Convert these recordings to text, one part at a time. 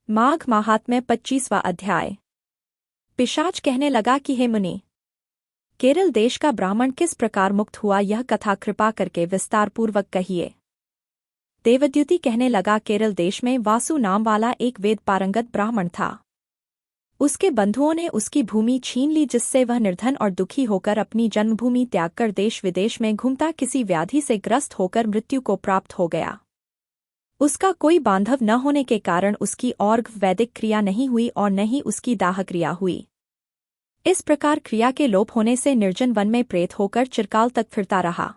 माघ महात्म्य 25वां अध्याय। पिशाच कहने लगा कि हे मुनि, केरल देश का ब्राह्मण किस प्रकार मुक्त हुआ, यह कथा कृपा करके विस्तारपूर्वक कहिए। देवद्युति कहने लगा, केरल देश में वासु नाम वाला एक वेद पारंगत ब्राह्मण था। उसके बंधुओं ने उसकी भूमि छीन ली, जिससे वह निर्धन और दुखी होकर अपनी जन्मभूमि त्यागकर देश विदेश में घूमता किसी व्याधि से ग्रस्त होकर मृत्यु को प्राप्त हो गया। उसका कोई बांधव न होने के कारण उसकी और वैदिक क्रिया नहीं हुई और न ही उसकी दाह क्रिया हुई। इस प्रकार क्रिया के लोप होने से निर्जन वन में प्रेत होकर चिरकाल तक फिरता रहा।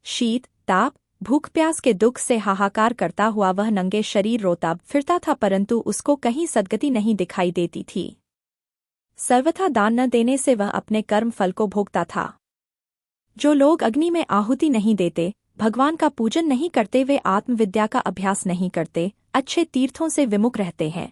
शीत, ताप, भूख प्यास के दुख से हाहाकार करता हुआ वह नंगे शरीर रोता फिरता था, परंतु उसको कहीं सद्गति नहीं दिखाई देती थी। सर्वथा दान न देने से वह अपने कर्म फल को भोगता था। जो लोग अग्नि में आहुति नहीं देते, भगवान का पूजन नहीं करते, वे आत्मविद्या का अभ्यास नहीं करते, अच्छे तीर्थों से विमुख रहते हैं।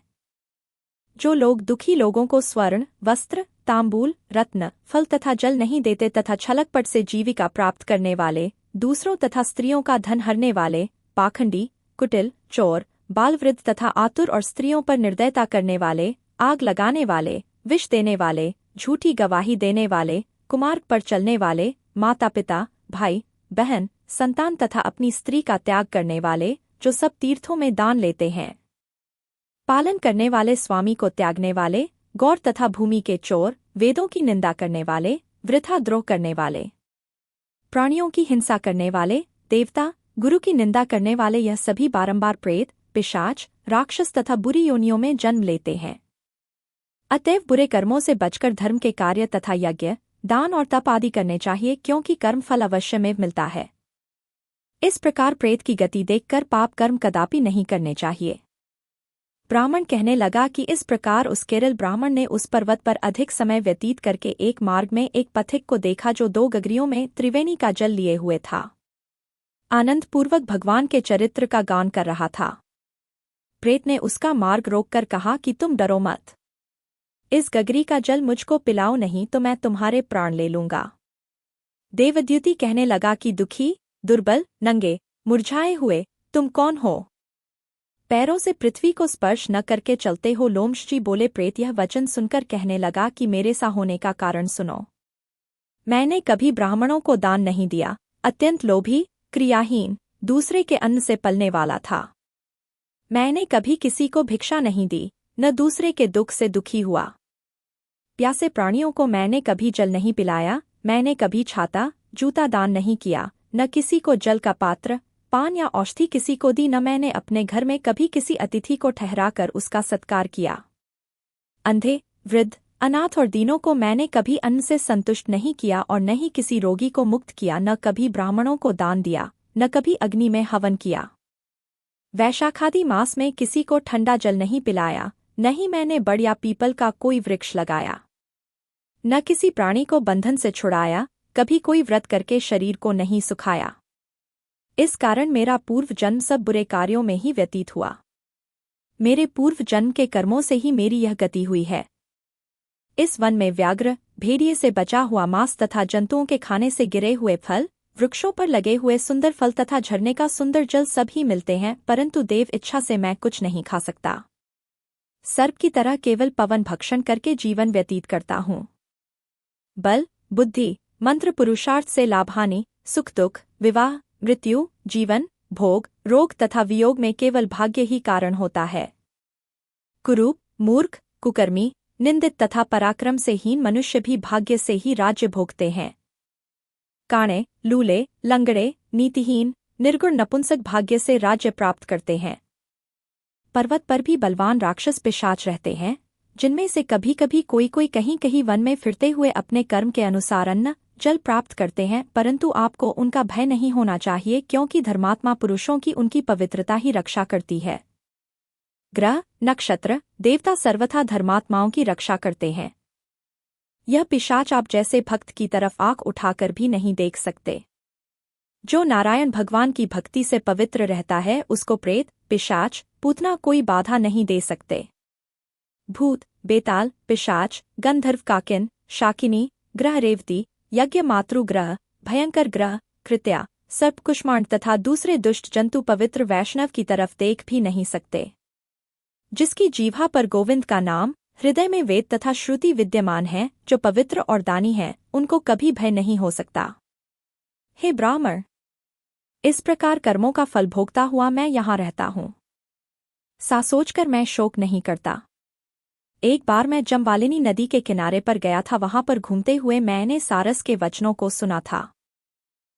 जो लोग दुखी लोगों को स्वर्ण, वस्त्र, तांबूल, रत्न, फल तथा जल नहीं देते तथा छलकपट से जीविका प्राप्त करने वाले, दूसरों तथा स्त्रियों का धन हरने वाले, पाखंडी, कुटिल, चोर, बालवृद्ध तथा आतुर और स्त्रियों पर निर्दयता करने वाले, आग लगाने वाले, विष देने वाले, झूठी गवाही देने वाले, कुमार्ग पर चलने वाले, माता पिता, भाई बहन, संतान तथा अपनी स्त्री का त्याग करने वाले, जो सब तीर्थों में दान लेते हैं, पालन करने वाले, स्वामी को त्यागने वाले, गौर तथा भूमि के चोर, वेदों की निंदा करने वाले, वृथा द्रोह करने वाले, प्राणियों की हिंसा करने वाले, देवता गुरु की निंदा करने वाले, यह सभी बारंबार प्रेत, पिशाच, राक्षस तथा बुरी योनियों में जन्म लेते हैं। अतएव बुरे कर्मों से बचकर धर्म के कार्य तथा यज्ञ, दान और तप आदि करने चाहिए, क्योंकि कर्म फल अवश्य में मिलता है। इस प्रकार प्रेत की गति देखकर पाप कर्म कदापि नहीं करने चाहिए। ब्राह्मण कहने लगा कि इस प्रकार उस केरल ब्राह्मण ने उस पर्वत पर अधिक समय व्यतीत करके एक मार्ग में एक पथिक को देखा, जो 2 गगरियों में त्रिवेणी का जल लिए हुए था। आनंदपूर्वक भगवान के चरित्र का गान कर रहा था। प्रेत ने उसका मार्ग रोककर कहा कि तुम डरो मत। इस गगरी का जल मुझको पिलाओ, नहीं तो मैं तुम्हारे प्राण ले लूंगा। देवद्युति कहने लगा कि दुखी, दुर्बल, नंगे, मुरझाए हुए तुम कौन हो? पैरों से पृथ्वी को स्पर्श न करके चलते हो। लोमशजी बोले। प्रेत यह वचन सुनकर कहने लगा कि मेरे सा होने का कारण सुनो। मैंने कभी ब्राह्मणों को दान नहीं दिया, अत्यंत लोभी, क्रियाहीन, दूसरे के अन्न से पलने वाला था। मैंने कभी किसी को भिक्षा नहीं दी, न दूसरे के दुख से दुखी हुआ। प्यासे प्राणियों को मैंने कभी जल नहीं पिलाया, मैंने कभी छाता, जूता दान नहीं किया, न किसी को जल का पात्र, पान या औषधि किसी को दी, न मैंने अपने घर में कभी किसी अतिथि को ठहराकर उसका सत्कार किया। अंधे, वृद्ध, अनाथ और दीनों को मैंने कभी अन्न से संतुष्ट नहीं किया और न ही किसी रोगी को मुक्त किया, न कभी ब्राह्मणों को दान दिया, न कभी अग्नि में हवन किया। वैशाखादि मास में किसी को ठंडा जल नहीं पिलाया, न ही मैंने बड़ या पीपल का कोई वृक्ष लगाया। न किसी प्राणी को बंधन से छुड़ाया, कभी कोई व्रत करके शरीर को नहीं सुखाया। इस कारण मेरा पूर्व जन्म सब बुरे कार्यों में ही व्यतीत हुआ। मेरे पूर्व जन्म के कर्मों से ही मेरी यह गति हुई है। इस वन में व्याघ्र, भेड़िए से बचा हुआ मांस तथा जंतुओं के खाने से गिरे हुए फल, वृक्षों पर लगे हुए सुंदर फल तथा झरने का सुंदर जल सब ही मिलते हैं, परंतु देव इच्छा से मैं कुछ नहीं खा सकता। सर्प की तरह केवल पवन भक्षण करके जीवन व्यतीत करता हूँ। बल, बुद्धि, मंत्र, पुरुषार्थ से लाभहानि, सुख दुख, विवाह, मृत्यु, जीवन, भोग, रोग तथा वियोग में केवल भाग्य ही कारण होता है। कुरूप, मूर्ख, कुकर्मी, निंदित तथा पराक्रम से हीन मनुष्य भी भाग्य से ही राज्य भोगते हैं। काणे, लूले, लंगड़े, नीतिहीन, निर्गुण नपुंसक भाग्य से राज्य प्राप्त करते हैं। पर्वत पर भी बलवान राक्षस पिशाच रहते हैं, जिनमें से कभी कभी कोई कहीं कहीं वन में फिरते हुए अपने कर्म के अनुसार अन्न जल प्राप्त करते हैं, परंतु आपको उनका भय नहीं होना चाहिए, क्योंकि धर्मात्मा पुरुषों की उनकी पवित्रता ही रक्षा करती है। ग्रह, नक्षत्र, देवता सर्वथा धर्मात्माओं की रक्षा करते हैं। यह पिशाच आप जैसे भक्त की तरफ आंख उठाकर भी नहीं देख सकते। जो नारायण भगवान की भक्ति से पवित्र रहता है, उसको प्रेत, पिशाच, पूतना कोई बाधा नहीं दे सकते। भूत, बेताल, पिशाच, गंधर्व, काकिन, शाकिनी, ग्रह रेवती, यज्ञ मातृ ग्रह, भयंकर ग्रह, कृत्या, सर्प, कुष्मांड तथा दूसरे दुष्ट जंतु पवित्र वैष्णव की तरफ देख भी नहीं सकते। जिसकी जीभा पर गोविंद का नाम, हृदय में वेद तथा श्रुति विद्यमान है, जो पवित्र और दानी है, उनको कभी भय नहीं हो सकता। हे ब्राह्मण, इस प्रकार कर्मों का फल भोगता हुआ मैं यहाँ रहता हूँ। सा सोचकर मैं शोक नहीं करता। एक बार मैं जमवालिनी नदी के किनारे पर गया था, वहां पर घूमते हुए मैंने सारस के वचनों को सुना था।